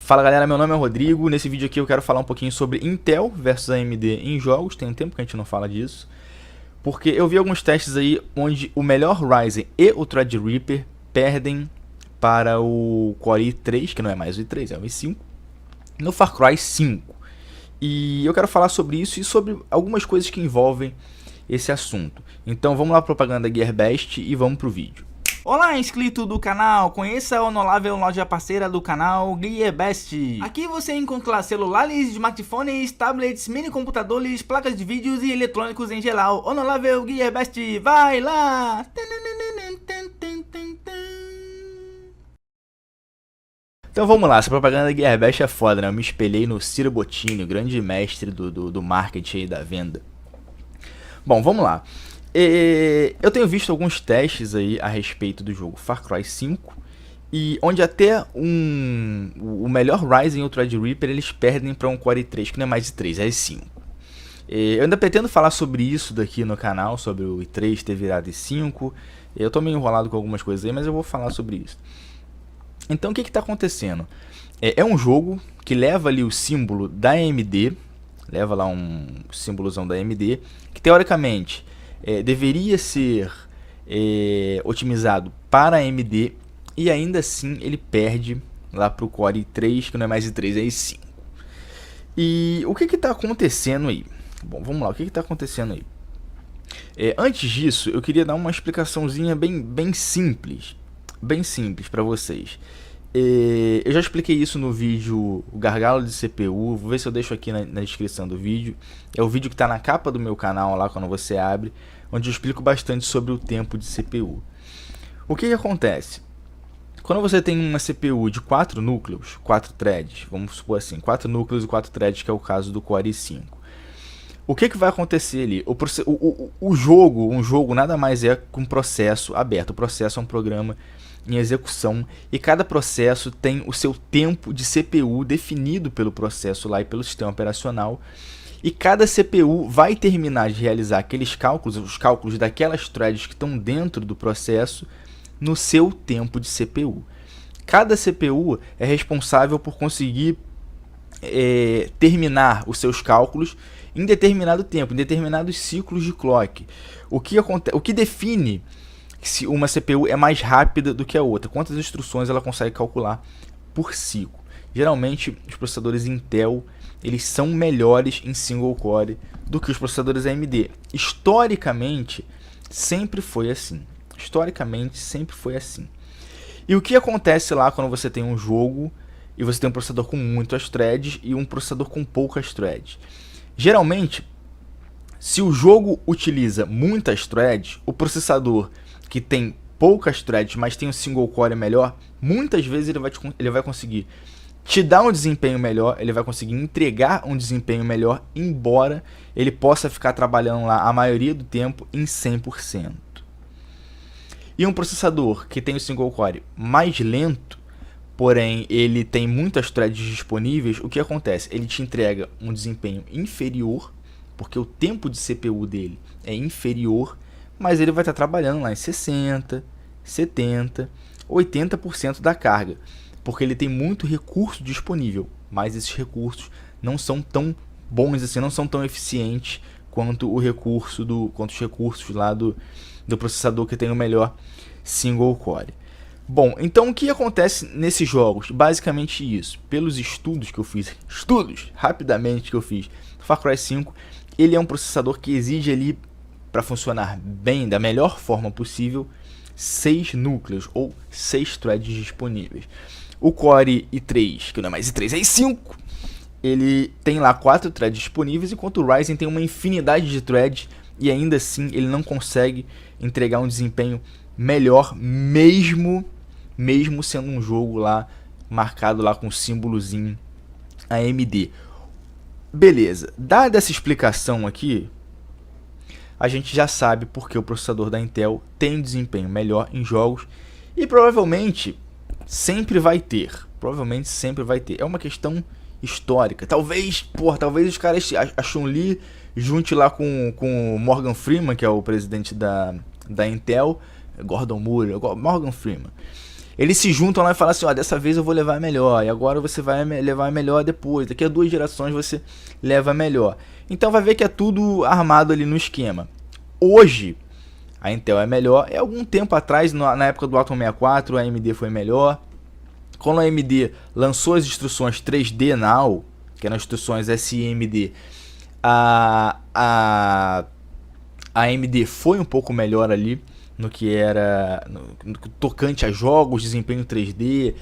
Fala galera, meu nome é Rodrigo. Nesse vídeo aqui eu quero falar um pouquinho sobre Intel versus AMD em jogos. Tem um tempo que a gente não fala disso, porque eu vi alguns testes aí onde o melhor Ryzen e o Threadripper perdem para o Core i3, que não é mais o i3, é o i5, no Far Cry 5. E eu quero falar sobre isso e sobre algumas coisas que envolvem esse assunto. Então vamos lá, propaganda GearBest, e vamos pro vídeo. Olá, inscrito do canal, conheça a Honorável loja parceira do canal, GearBest. Aqui você encontra celulares, smartphones, tablets, mini computadores, placas de vídeos e eletrônicos em geral. Honorável GearBest, vai lá! Então vamos lá, essa propaganda GearBest é foda, né? Eu me espelhei no Ciro Bottini, o grande mestre do marketing e da venda. Bom, vamos lá. Eu tenho visto alguns testes aí a respeito do jogo Far Cry 5, e onde até o melhor Ryzen e o Threadripper eles perdem para um Core i3, que não é mais i3, é i5. Eu ainda pretendo falar sobre isso daqui no canal, sobre o i3 ter virado i5. Eu tô meio enrolado com algumas coisas aí, mas eu vou falar sobre isso. Então o que está acontecendo? É um jogo que leva ali o símbolo da AMD, leva lá um símbolozão da AMD, que teoricamente deveria ser otimizado para a AMD, e ainda assim ele perde lá para o Core i3, que não é mais i3, é i5. E o que está acontecendo aí? Bom, vamos lá, o que está acontecendo aí? Antes disso, eu queria dar uma explicaçãozinha bem simples para vocês. Eu já expliquei isso no vídeo O Gargalo de CPU, vou ver se eu deixo aqui na descrição do vídeo. É o vídeo que está na capa do meu canal lá quando você abre, onde eu explico bastante sobre o tempo de CPU. O que acontece? Quando você tem uma CPU de 4 núcleos, 4 threads, vamos supor assim, 4 núcleos e 4 threads, que é o caso do Core i5. O que vai acontecer ali? Um jogo nada mais é que um processo aberto. O processo é um programa em execução, e cada processo tem o seu tempo de CPU definido pelo processo lá e pelo sistema operacional, e cada CPU vai terminar de realizar aqueles cálculos, os cálculos daquelas threads que estão dentro do processo, no seu tempo de CPU. Cada CPU é responsável por conseguir terminar os seus cálculos em determinado tempo, em determinados ciclos de clock. O que define se uma CPU é mais rápida do que a outra, quantas instruções ela consegue calcular por ciclo. Geralmente os processadores Intel eles são melhores em single core do que os processadores AMD. Historicamente sempre foi assim. E o que acontece lá quando você tem um jogo e você tem um processador com muitas threads e um processador com poucas threads? Geralmente, se o jogo utiliza muitas threads, o processador que tem poucas threads, mas tem um single core melhor, muitas vezes ele vai conseguir te dar um desempenho melhor, ele vai conseguir entregar um desempenho melhor, embora ele possa ficar trabalhando lá a maioria do tempo em 100%. E um processador que tem o single core mais lento, porém ele tem muitas threads disponíveis, o que acontece? Ele te entrega um desempenho inferior, porque o tempo de CPU dele é inferior, mas ele vai estar trabalhando lá em 60%, 70%, 80% da carga, porque ele tem muito recurso disponível, mas esses recursos não são tão bons assim, não são tão eficientes quanto os recursos lá do processador que tem o melhor single core. Bom, então o que acontece nesses jogos? Basicamente isso. Pelos estudos que eu fiz, rapidamente que eu fiz, Far Cry 5, ele é um processador que exige ali, para funcionar bem, da melhor forma possível, 6 núcleos ou 6 threads disponíveis. O Core i3, que não é mais i3, é i5, ele tem lá 4 threads disponíveis, enquanto o Ryzen tem uma infinidade de threads, e ainda assim ele não consegue entregar um desempenho melhor, mesmo sendo um jogo lá marcado lá com o símbolozinho AMD. Beleza, dada essa explicação aqui, a gente já sabe porque o processador da Intel tem um desempenho melhor em jogos, e provavelmente sempre vai ter. É uma questão histórica. Talvez os caras, a Chun-Li junte lá com o Morgan Freeman, que é o presidente da Intel, Gordon Moore, Morgan Freeman. Eles se juntam lá e falam assim, ó, dessa vez eu vou levar melhor, e agora você vai levar melhor depois, daqui a 2 gerações você leva melhor. Então vai ver que é tudo armado ali no esquema. Hoje, a Intel é melhor. Algum tempo atrás, na época do Atom 64, a AMD foi melhor. Quando a AMD lançou as instruções 3D Now, que eram instruções SIMD, a AMD foi um pouco melhor ali no que era no tocante a jogos, desempenho 3D,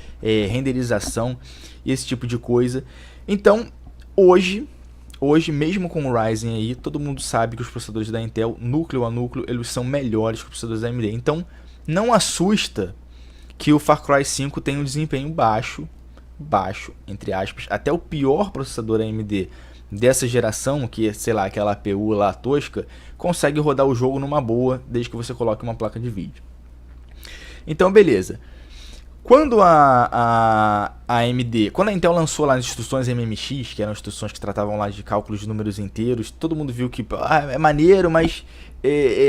renderização e esse tipo de coisa. Então, hoje mesmo com o Ryzen aí, todo mundo sabe que os processadores da Intel, núcleo a núcleo, eles são melhores que os processadores da AMD. Então, não assusta que o Far Cry 5 tenha um desempenho baixo, entre aspas. Até o pior processador AMD dessa geração, que é, sei lá, aquela APU lá tosca, consegue rodar o jogo numa boa, desde que você coloque uma placa de vídeo. Então, beleza. Quando a AMD, quando a Intel lançou lá as instruções MMX, que eram instruções que tratavam lá de cálculos de números inteiros, todo mundo viu que é maneiro, mas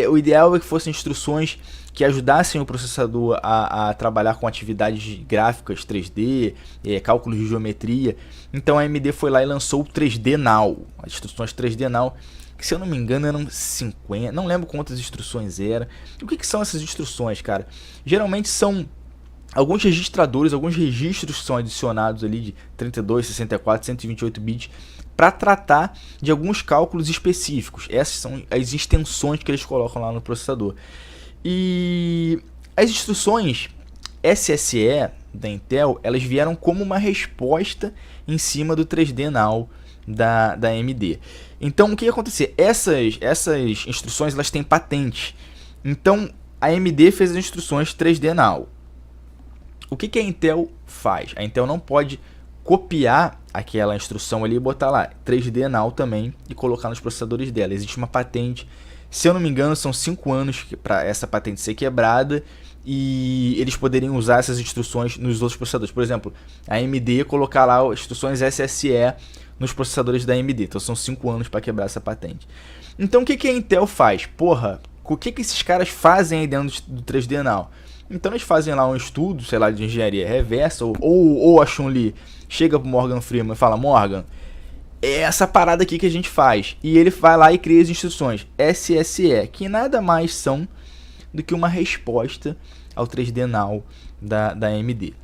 o ideal é que fossem instruções que ajudassem o processador a trabalhar com atividades gráficas 3D, cálculos de geometria. Então a AMD foi lá e lançou o 3D Now, as instruções 3D Now, que se eu não me engano eram 50, não lembro quantas instruções eram. O que são essas instruções, cara? Geralmente são alguns registradores, alguns registros que são adicionados ali de 32, 64, 128 bits para tratar de alguns cálculos específicos. Essas são as extensões que eles colocam lá no processador. E as instruções SSE da Intel, elas vieram como uma resposta em cima do 3D Now da AMD. Então o que ia acontecer? Essas instruções elas têm patente. Então a AMD fez as instruções 3D Now. O que a Intel faz? A Intel não pode copiar aquela instrução ali e botar lá 3D Now também e colocar nos processadores dela. Existe uma patente, se eu não me engano são 5 anos para essa patente ser quebrada e eles poderiam usar essas instruções nos outros processadores. Por exemplo, a AMD colocar lá as instruções SSE nos processadores da AMD. Então são 5 anos para quebrar essa patente. Então o que a Intel faz? Porra, o que esses caras fazem aí dentro do 3D Now? Então eles fazem lá um estudo, sei lá, de engenharia reversa, ou a Chun-Li chega pro Morgan Freeman e fala, Morgan, é essa parada aqui que a gente faz. E ele vai lá e cria as instruções SSE, que nada mais são do que uma resposta ao 3D Now da AMD.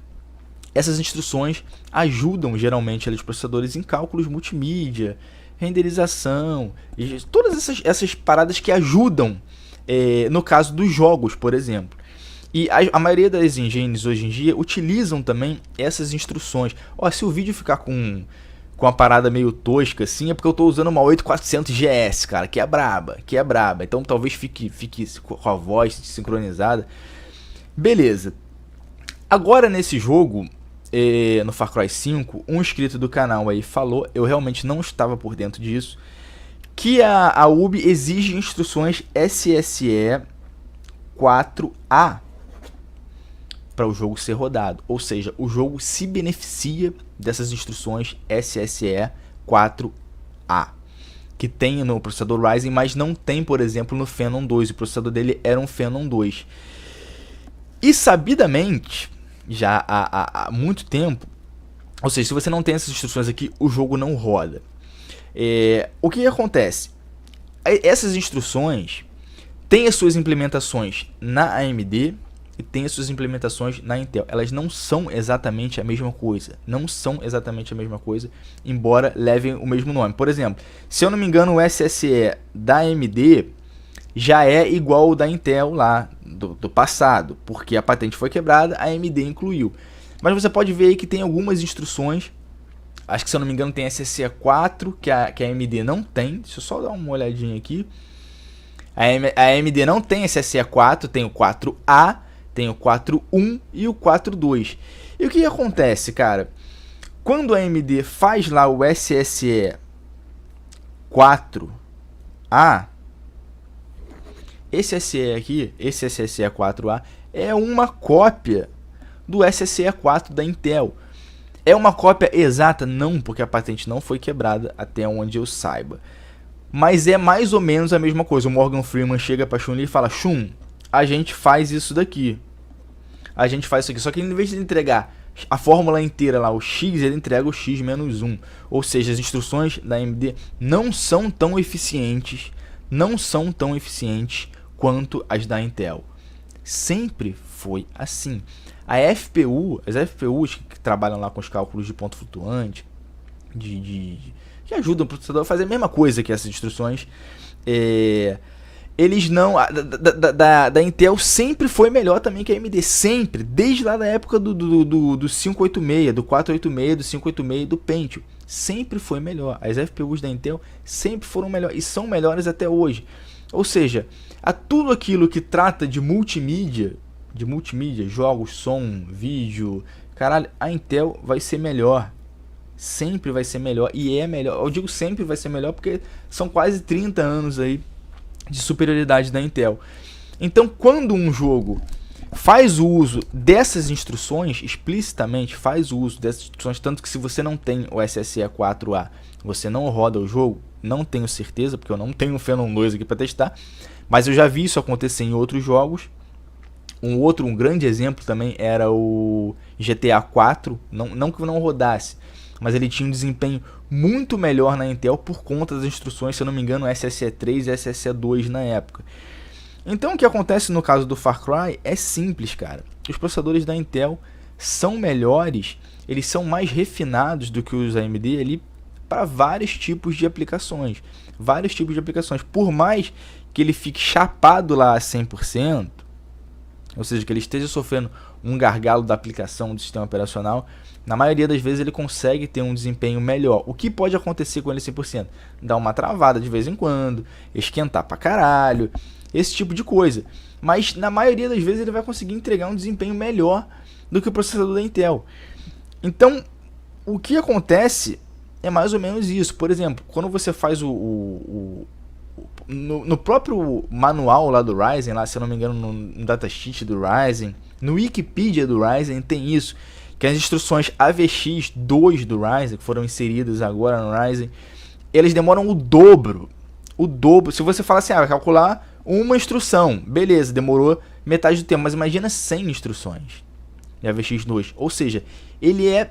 Essas instruções ajudam geralmente os processadores em cálculos multimídia, renderização, e todas essas paradas que ajudam no caso dos jogos, por exemplo. E a maioria das engines hoje em dia utilizam também essas instruções. Ó, se o vídeo ficar com uma parada meio tosca assim, é porque eu estou usando uma 8400 GS, cara, que é braba. Então talvez fique com a voz sincronizada. Beleza. Agora nesse jogo, no Far Cry 5, um inscrito do canal aí falou, eu realmente não estava por dentro disso, que a UB exige instruções SSE 4A para o jogo ser rodado, ou seja, o jogo se beneficia dessas instruções SSE 4A, que tem no processador Ryzen, mas não tem, por exemplo, no Phenom 2, o processador dele era um Phenom 2. E sabidamente, já há muito tempo, ou seja, se você não tem essas instruções aqui, o jogo não roda. O que acontece? Essas instruções têm as suas implementações na AMD e tem as suas implementações na Intel. Elas não são exatamente a mesma coisa. Embora levem o mesmo nome. Por exemplo, se eu não me engano, o SSE da AMD já é igual ao da Intel lá do passado, porque a patente foi quebrada, a AMD incluiu. Mas você pode ver aí que tem algumas instruções, acho que se eu não me engano tem SSE 4, que a AMD não tem. Deixa eu só dar uma olhadinha aqui. A AMD não tem SSE 4, tem o 4A, tem o 4.1 e o 4.2. E o que acontece, cara? Quando a AMD faz lá o SSE 4A, esse SSE aqui, esse SSE 4A, é uma cópia do SSE 4 da Intel. É uma cópia exata? Não, porque a patente não foi quebrada até onde eu saiba. Mas é mais ou menos a mesma coisa. O Morgan Freeman chega para Chun-Li e fala, Chun, a gente faz isso daqui. a gente faz isso aqui. Só que em vez de entregar a fórmula inteira lá, o X, ele entrega o X-1. Ou seja, as instruções da AMD não são tão eficientes, quanto as da Intel. Sempre foi assim. As FPUs que trabalham lá com os cálculos de ponto flutuante, que ajudam o processador a fazer a mesma coisa que essas instruções, eles não... Da Intel sempre foi melhor também que a AMD, sempre, desde lá da época do 586, do 486, do 586 e do Pentium, sempre foi melhor. As FPUs da Intel sempre foram melhores e são melhores até hoje. Ou seja, a tudo aquilo que trata de multimídia, jogos, som, vídeo, caralho, a Intel vai ser melhor. Sempre vai ser melhor, e é melhor. Eu digo sempre vai ser melhor porque são quase 30 anos aí de superioridade da Intel. Então, quando um jogo faz o uso dessas instruções, explicitamente faz o uso dessas instruções, tanto que se você não tem o SSE 4A, você não roda o jogo, não tenho certeza, porque eu não tenho o Phenom 2 aqui para testar, mas eu já vi isso acontecer em outros jogos. Um grande exemplo também era o GTA 4, não que não rodasse, mas ele tinha um desempenho muito melhor na Intel por conta das instruções, se eu não me engano, SSE 3 e SSE 2 na época. Então o que acontece no caso do Far Cry é simples, cara. Os processadores da Intel são melhores, eles são mais refinados do que os AMD ali para vários tipos de aplicações. Por mais que ele fique chapado lá a 100%, ou seja, que ele esteja sofrendo um gargalo da aplicação do sistema operacional, na maioria das vezes ele consegue ter um desempenho melhor. O que pode acontecer com ele 100%? Dar uma travada de vez em quando, esquentar pra caralho, esse tipo de coisa. Mas na maioria das vezes ele vai conseguir entregar um desempenho melhor do que o processador da Intel. Então, o que acontece é mais ou menos isso. Por exemplo, quando você faz no próprio manual lá do Ryzen, lá, se eu não me engano, no datasheet do Ryzen, no Wikipedia do Ryzen tem isso, que as instruções AVX2 do Ryzen, que foram inseridas agora no Ryzen, eles demoram o dobro. Se você falar assim, vai calcular uma instrução, beleza, demorou metade do tempo, mas imagina 100 instruções de AVX2, ou seja, ele é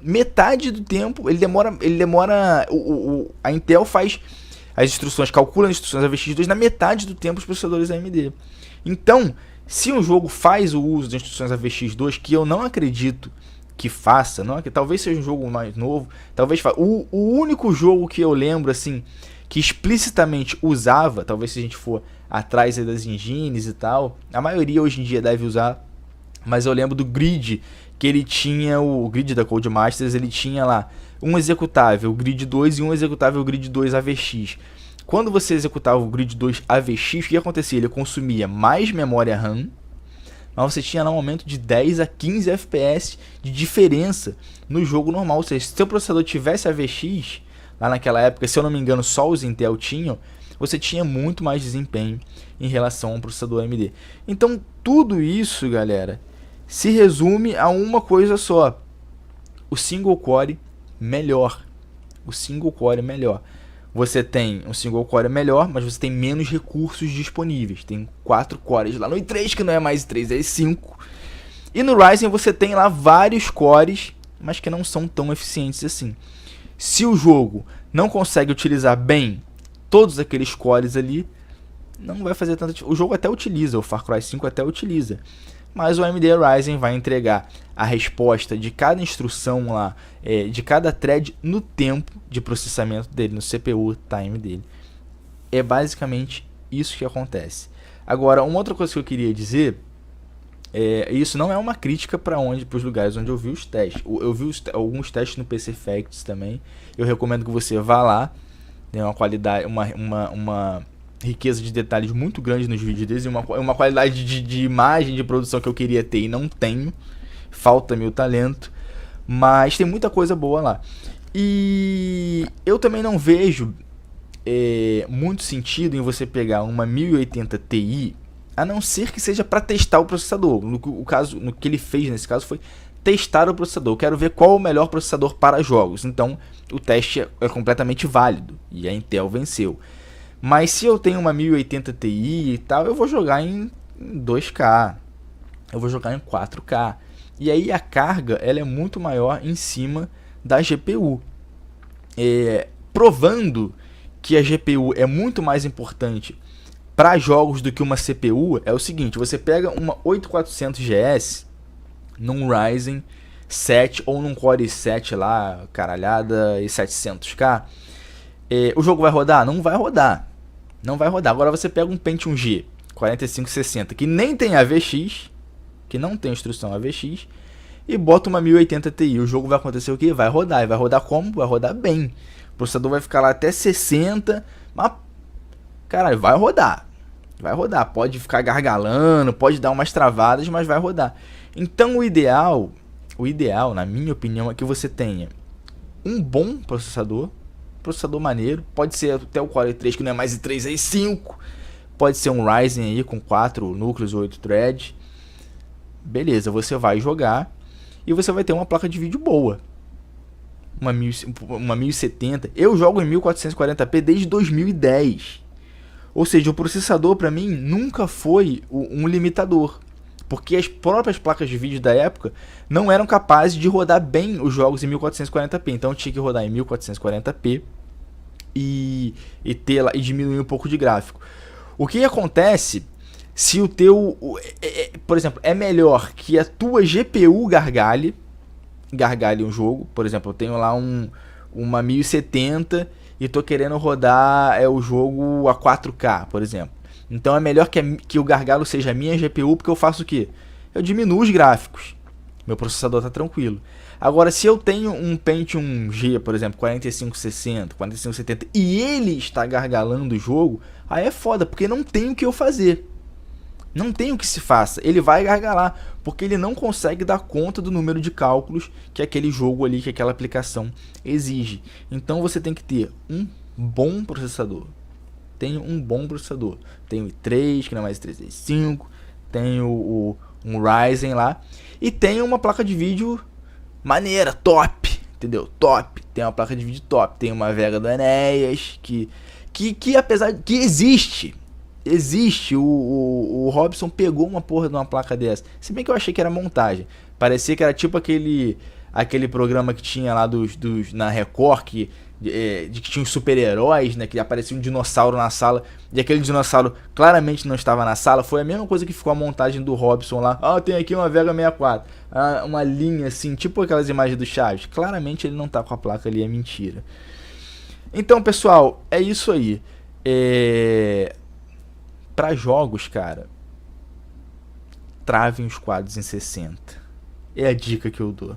metade do tempo, ele demora a Intel faz as instruções, calcula as instruções AVX2 na metade do tempo dos processadores AMD. Então, se um jogo faz o uso das instruções AVX2, que eu não acredito que faça, que talvez seja um jogo mais novo, talvez faça. O único jogo que eu lembro assim que explicitamente usava, talvez se a gente for atrás das engines e tal, a maioria hoje em dia deve usar, mas eu lembro do Grid, que ele tinha o Grid da Codemasters, ele tinha lá um executável Grid 2 e um executável Grid 2 AVX. Quando você executava o Grid 2 AVX, o que acontecia? Ele consumia mais memória RAM, mas você tinha lá um aumento de 10 a 15 FPS de diferença no jogo normal. Ou seja, se seu processador tivesse AVX, lá naquela época, se eu não me engano, só os Intel tinham, você tinha muito mais desempenho em relação a um processador AMD. Então, tudo isso, galera, se resume a uma coisa só: o single core melhor. Você tem um single core melhor, mas você tem menos recursos disponíveis. Tem 4 cores lá no i3, que não é mais i3, é i5. E no Ryzen você tem lá vários cores, mas que não são tão eficientes assim. Se o jogo não consegue utilizar bem todos aqueles cores ali, não vai fazer tanto. O jogo até utiliza, o Far Cry 5 até utiliza, mas o AMD Ryzen vai entregar a resposta de cada instrução lá, de cada thread no tempo de processamento dele, no CPU time dele. É basicamente isso que acontece. Agora, uma outra coisa que eu queria dizer, isso não é uma crítica para os lugares onde eu vi os testes. Eu vi alguns testes no PC Facts também. Eu recomendo que você vá lá. Tem uma qualidade, uma riqueza de detalhes muito grande nos vídeos deles, e uma qualidade de imagem de produção que eu queria ter e não tenho. Falta-me o talento, mas tem muita coisa boa lá. E eu também não vejo muito sentido em você pegar uma 1080 Ti, a não ser que seja para testar o processador. No que ele fez nesse caso foi testar o processador. Eu quero ver qual é o melhor processador para jogos. Então o teste é completamente válido e a Intel venceu. Mas se eu tenho uma 1080 Ti e tal, eu vou jogar em 2K, eu vou jogar em 4K. E aí a carga ela é muito maior em cima da GPU. Provando que a GPU é muito mais importante para jogos do que uma CPU, é o seguinte: você pega uma 8400 GS num Ryzen 7 ou num Core i7 lá, caralhada, e 700K, o jogo vai rodar? Não vai rodar. Não vai rodar. Agora você pega um Pentium G 4560 que nem tem AVX, que não tem instrução AVX, e bota uma 1080 Ti. O jogo vai acontecer o quê? Vai rodar. E vai rodar como? Vai rodar bem. O processador vai ficar lá até 60, mas, caralho, vai rodar. Vai rodar. Pode ficar gargalando, pode dar umas travadas, mas vai rodar. Então o ideal, na minha opinião, é que você tenha um bom processador maneiro. Pode ser até o Core i3, que não é mais i3, é i5. Pode ser um Ryzen aí com 4 núcleos, 8 threads. Beleza, você vai jogar e você vai ter uma placa de vídeo boa. Uma 1070. Eu jogo em 1440p desde 2010. Ou seja, o processador para mim nunca foi um limitador. Porque as próprias placas de vídeo da época não eram capazes de rodar bem os jogos em 1440p. Então tinha que rodar em 1440p e diminuir um pouco de gráfico. O que acontece se o teu... por exemplo, é melhor que a tua GPU gargalhe um jogo. Por exemplo, eu tenho lá uma 1070 e tô querendo rodar o jogo a 4K, por exemplo. Então é melhor que o gargalo seja a minha GPU, porque eu faço o quê? Eu diminuo os gráficos. Meu processador tá tranquilo. Agora, se eu tenho um Pentium G, por exemplo, 4560, 4570, e ele está gargalando o jogo, aí é foda, porque não tem o que eu fazer. Não tem o que se faça. Ele vai gargalar, porque ele não consegue dar conta do número de cálculos que aquele jogo ali, que aquela aplicação exige. Então você tem que ter um bom processador. Tenho um bom processador. Tenho o i3, que não é mais i3, é i5. Tenho um Ryzen lá. E tenho uma placa de vídeo maneira, top. Entendeu? Top. Tem uma placa de vídeo top. Tem uma Vega do Enéas, que apesar de que existe, o Robson pegou uma porra de uma placa dessa. Se bem que eu achei que era montagem. Parecia que era tipo aquele programa que tinha lá na Record, que tinha os super-heróis, né? Que aparecia um dinossauro na sala e aquele dinossauro claramente não estava na sala. Foi a mesma coisa que ficou a montagem do Robson lá. Tem aqui uma Vega 64. Uma linha assim, tipo aquelas imagens do Chaves. Claramente ele não tá com a placa ali, é mentira. Então, pessoal, é isso aí. Para jogos, cara, travem os quadros em 60. É a dica que eu dou.